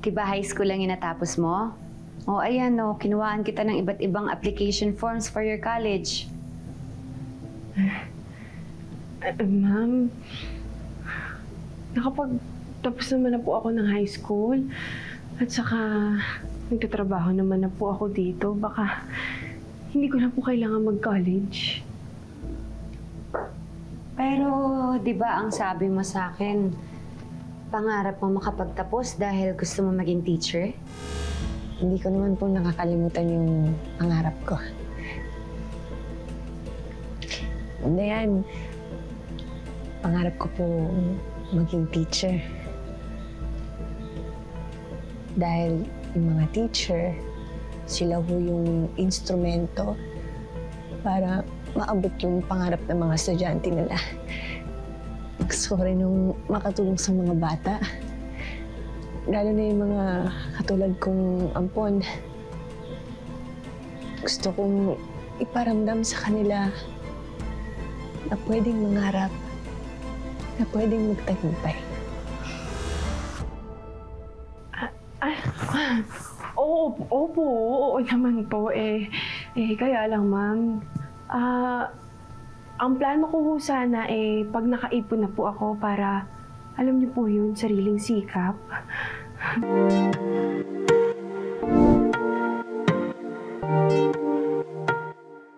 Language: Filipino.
Di ba high school lang yung natapos mo? O ayan o, kinuhaan kita ng iba't ibang application forms for your college. Ma'am, nakapagtapos naman na po ako ng high school. At saka, nagtatrabaho naman na po ako dito. Baka hindi ko na po kailangan mag-college. Pero di ba ang sabi mo sa akin, pangarap mo makapagtapos dahil gusto mo maging teacher? Hindi ko naman po nakakalimutan yung pangarap ko. Ano yan? Pangarap ko po maging teacher. Dahil yung mga teacher, sila po yung instrumento para maabot yung pangarap ng mga estudyante nila. Gusto ko rin yung makatulong sa mga bata. Lalo na yung mga katulad kong ampon. Gusto kong iparamdam sa kanila na pwedeng mangarap, na pwedeng magtagumpay. Oo naman po. Kaya lang, ma'am. Ang plano ko po sana pag nakaipon na po ako para, alam niyo po yun, sariling sikap.